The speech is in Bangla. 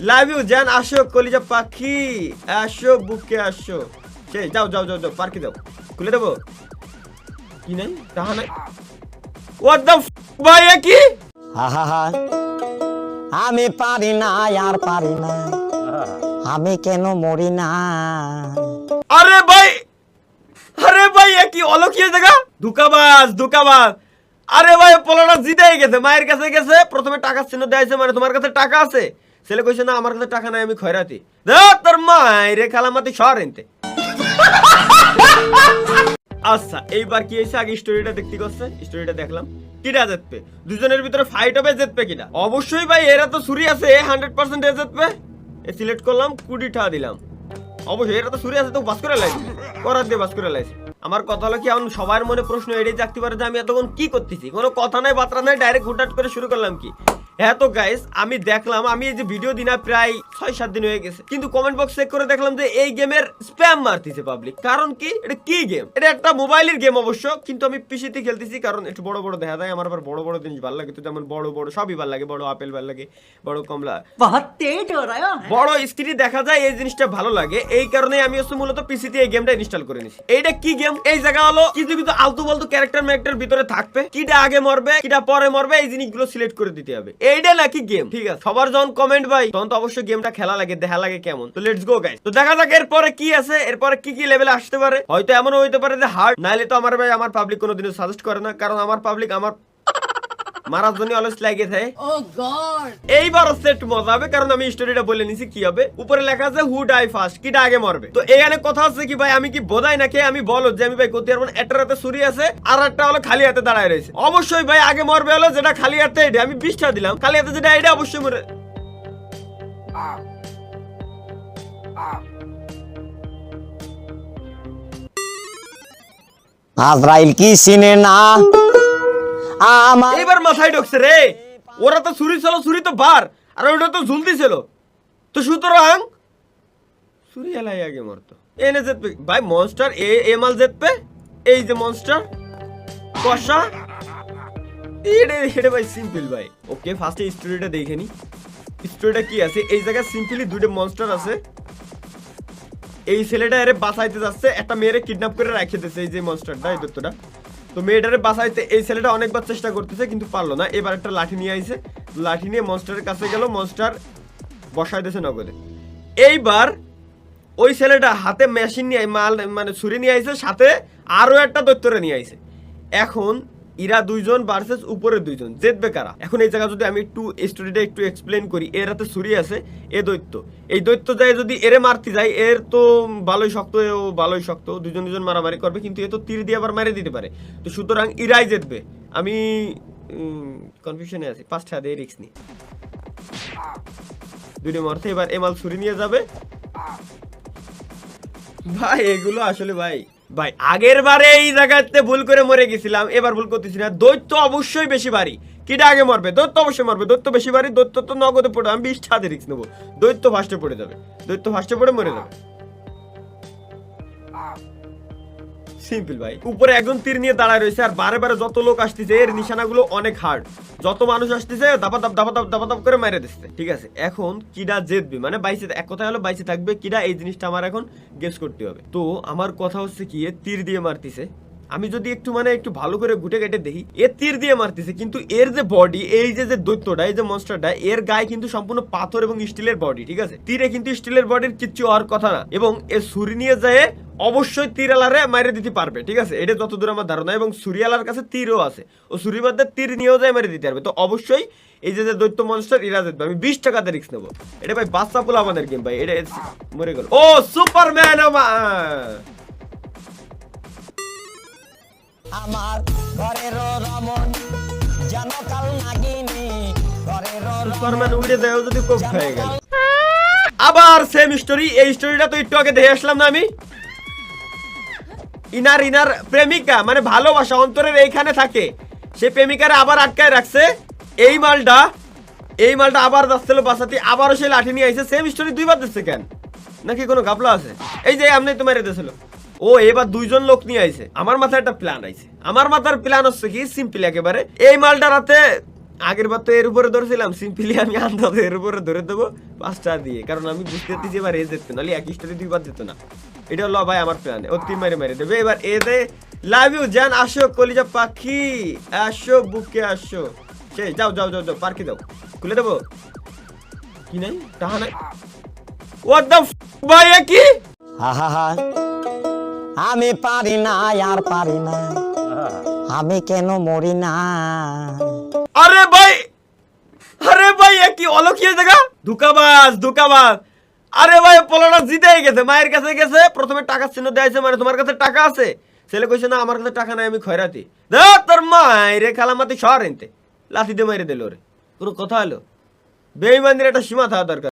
লাভ ইউ জান, আসো কলিজা পাখি, আসো বুকে আসো। সেই যাও যাও যাও যাও, পার্কে যাও, খুলে দেবো। কি নাই তাহা নাই। হোয়াট দ্য ভাই এ কি? আহা আমি পারি না আর পারি না, আমি কেন মরি না। আরে ভাই, আরে ভাই এ কি অলৌকিক জায়গা, ধোঁকাবাজ ধোঁকাবাজ। আরে ভাই পোলাটা জিতেই গেছে, মায়ের কাছে গেছে, প্রথমে টাকা চিহ্ন দেয়াইছে, মানে তোমার কাছে টাকা আছে? ছেলে কইছে না আমার কাছে টাকা নাই, আমি খয়রাতি। তোর মায়ের খালামাতি শহর এনতে। আচ্ছা এইবার কি হয়েছে, আগে স্টোরিটা দেখতে করছে, স্টোরিটা দেখলাম। কিটা জিতবে? দুজনের ভিতরে ফাইট হবে, জিতবে কিটা? অবশ্যই ভাই এরা তো ছুরি আছে, 100% এ জিতবে। এ সিলেক্ট করলাম, 20 টাকা দিলাম। অবশ্যই এরা তো ছুরি আছে, তো বাস করে লাইছে, করার দিয়ে বাস করে লাইছে। আমার কথা হলো কি, এখন সবার মনে প্রশ্ন এটাই জাগতে পারে যে আমি এতক্ষণ কি করতেছি, কোনো কথা নাই বার্তা নাই, ডাইরেক্ট হুটহাট করে শুরু করলাম কি। হ্যাঁ তো গাইস, আমি দেখলাম, আমি এই যে ভিডিও দিনা প্রায় 6-7 দিন হয়ে গেছে, কিন্তু কমেন্ট বক্স চেক করে দেখলাম যে এই গেমের স্প্যাম মারতেছে পাবলিক। কারণ কি, এটা কি গেম? এটা একটা মোবাইলের গেম অবশ্য, কিন্তু আমি পিসিতে খেলতেছি, কারণ একটু বড় বড় দেখা যায়। আমার আবার বড় বড় জিনিস ভালো লাগে, তো যেমন বড় বড় সবই ভালো লাগে, বড় আপেল ভালো লাগে, বড় কমলা, বড় স্ক্রিনে দেখা যায়, এই জিনিসটা ভালো লাগে। এই কারণে আমি হচ্ছে মূলত পিসিতে এই গেমটা ইনস্টল করে নিছি। এইটা কি গেম? এই জায়গা হলো কিছু কিছু আলতু ফালতু ক্যারেক্টার ভিতরে থাকবে, কিটা আগে মরবে কিটা পরে মরবে, এই জিনিসগুলো সিলেক্ট করে দিতে হবে। এইটা নাকি গেম, ঠিক আছে? সবার যখন কমেন্ট ভাই, তখন তো অবশ্যই গেমটা খেলা লাগে, দেখা লাগে কেমন। তো লেটস গো গাইস, তো দেখা যাক এরপরে কি আছে, এরপরে কি কি লেভেলে আসতে পারে। হয়তো এমনও হইতে পারে যে হার্ড, নাইলে তো আমার ভাই আমার পাবলিক কোনোদিনও সাজেস্ট করে না, কারণ আমার পাবলিক আমার মারার জন্য অলস লাগে থাকে। এইবার হচ্ছে একটু মজা হবে, কারণ আমি স্টোরিটা বলে নিছি কি হবে। উপরে লেখা আছে হু ডাই ফার্স্ট, কিটা আগে মরবে। তো এখানে কথা হচ্ছে কি ভাই, আমি কি বোঝাই নাকি আমি বলো যে আমি ভাই করতে পারবো না। একটা হাতে ছুরি আছে আর একটা হলো খালি হাতে দাঁড়ায় রয়েছে। অবশ্যই ভাই আগে মরবে হলো যেটা খালি হাতে, এটা আমি 20 টাকা দিলাম, খালি হাতে যেটা এটা অবশ্যই মরে। আজরাইল কি চিনে না আমার। এইবার মাথায় ঢুকছে রে, ওরা তো ছুরি ছিল, ছুরি তো বার, আর ওটা তো ঝুলতি ছিল, তো সুতরাং ছুরি এলাই আগে মরতো। এনে যেতে ভাই মনস্টার এমাল যেতে, এই যে মনস্টার কষা এটা ভাই সিম্পল ভাই। ওকে ফার্স্টে স্টোরিটা দেখে নি, স্টোরিটা কি আছে। এই জায়গায় সিম্পলি দুইটা মনস্টার আছে। এই ছেলেটা এর বাঁচাইতে যাচ্ছে, একটা মেয়েরে কিডন্যাপ করে রেখে দিয়েছে, এই যে মনস্টারটা, এই দত্তটা। তো মেয়েটারে বাঁচাইতে এই ছেলেটা অনেকবার চেষ্টা করতেছে, কিন্তু পারলো না। এবার একটা লাঠি নিয়ে আইছে, লাঠি নিয়ে মনস্টারের কাছে গেল, মনস্টার বসাই দিয়েছে নগদে। এইবার ওই ছেলেটা হাতে মেশিন নিয়ে মাল মানে ছুরি নিয়ে আইছে, সাথে আরো একটা দৈত্যরে নিয়ে আইছে। এখন ইরা দুইজন ভার্সেস উপরে দুইজন, জিতবে কারা? এখন এই জায়গা যদি আমি একটু স্টোরিটা একটু এক্সপ্লেন করি। এর হাতে ছুরি আছে, এ দৈত্য, এই দৈত্য যায় যদি এরে মারতে যায়, এর তো ভালোই শক্ত, এও ভালোই শক্ত, দুজন দুজন মারামারি করবে, কিন্তু এ তো তীর দিয়ে আবার মেরে দিতে পারে। তো সুতরাং ইরাই জিতবে। আমি কনফিউশনে আছি, 5 টাকা দিয়ে রিস্ক নি, দুটো মারতে। এবার এমাল ছুরি নিয়ে যাবে ভাই। এগুলো আসলে ভাই ভাই আগের বারে এই জায়গাতে ভুল করে মরে গেছিলাম, এবার ভুল করতেছি না। দৈত্য অবশ্যই বেশি ভারী, কিটা আগে মরবে? দৈত্য অবশ্যই মরবে, দৈত্য বেশি ভারী, দৈত্য তো নগদে পড়ে, আমি 20 টাকা রিস্ক নেবো। দৈত্য ফার্স্টে পড়ে যাবে, দৈত্য ফার্স্টে পড়ে মরে যাবে, সিম্পল ভাই। উপরে একজন তীর নিয়ে দাঁড়ায় রয়েছে, আর বারে বারে যত লোক আসতেছে এর নিশানাগুলো অনেক হার্ড, যত মানুষ আসতেছে দাপাদাপ করে মেরে দিচ্ছে, ঠিক আছে? এখন কিডা জিতবে, মানে বাইসে, এক কথা হলো বাইসে থাকবে কিডা, এই জিনিসটা আমার এখন গেস করতে হবে। তো আমার কথা হচ্ছে কি, এ তীর দিয়ে মারতেছে, আমি যদি একটু মানে একটু ভালো করে ঘুটে কেটে দেখি, এ তীর দিয়ে মারতেছে, কিন্তু এর যে বডি, এই যে দৈত্যটা, এই যে মনস্টারটা, এর গায়ে কিন্তু সম্পূর্ণ পাথর এবং স্টিলের বডি, ঠিক আছে? তীরে কিন্তু স্টিলের বডির কিচ্ছু হওয়ার কথা না, এবং এ ছুরি নিয়ে যায় অবশ্যই তীরালারে মারে দিতে পারবে, ঠিক আছে? এটা যতদূর আমার ধারণা। এবং সুরিয়ালার কাছে তীরও আছে, ও ছুরির মধ্যে তীর নিয়েও যায় মারে দিতে পারবে। তো অবশ্যই এই যে দৈত্য মনস্টার ইরা জিতবে। আমি 20 টাকাতে রিস্ক নেবো। এটা ভাই বাচ্চা পোলা আমাদের গেম ভাই, এটা মরে গেল। ও সুপারম্যান আমার ঘরের রমন যেন কাল নাগিনি, ঘরের সুপারম্যান উড়ে যায় যদি কোপ হয়ে গেল। আবার সেম স্টোরি। এই স্টোরিটা তো একটু আগে দেখে আসলাম না আমি। ইনার প্রেমিকা মানে ভালোবাসা অন্তরের এইখানে থাকে, সে প্রেমিকারে আবার আটকায় রাখছে। এই মালটা আবার যাচ্ছিল বাসাতে, আবারও সে লাঠি নিয়ে আইছে। সেম স্টোরি দুইবার দিচ্ছে কেন? নাকি কোনো গাপলা আছে? এই যে আমনে তো মেরে দিয়েছিল। ও এবার দুইজন লোক নিয়ে আইছে। আমার মাথায় একটা প্ল্যান আইছে। আমার মাথার প্ল্যান হচ্ছে কি সিম্পল একেবারে, এই মালটা রাতে আগের বার তো এর উপরে ধরেছিলাম, সিম্পলি আমি আন্দাজে এর উপরে ধরে দেবো 5টা দিয়ে, কারণ আমি বুঝতে পারছি এবার এ যেত নাহলে এক স্টোরি 2বার যেত না। এটা হলো ভাই আমার প্ল্যান, ও 3 মেরে দেবে। এবার এ দে লাভ ইউ জান, আসো কলিজা পাখি, আসো বুকে আসো। সেই যাও যাও যাও যাও, পার্কে যাও, খুলে দেবো। কি নাই টাহা নাই, হোয়াট দ্য ভাই এ কি? আহা আমি পারি না আর পারি না, আমি কেন মরি না। আরে ভাই, আরে ভাই এ কি অলক্ষী জায়গা, ধোঁকাবাজ ধোঁকাবাজ। আরে ভাই পোলাটা জিতেই গেছে, মায়ের কাছে গেছে, প্রথমে টাকা চিহ্ন দেয়াইছে, মানে তোমার কাছে টাকা আছে? ছেলে কইছে না আমার কাছে টাকা নাই, আমি খয়রাতি। দেখ তোর মায়ের খালামাতি শহর এনতে লাথি দিয়ে মেরে দিল রে, কোনো কথা হলো? বেঈমানির একটা সীমা থাকা দরকার।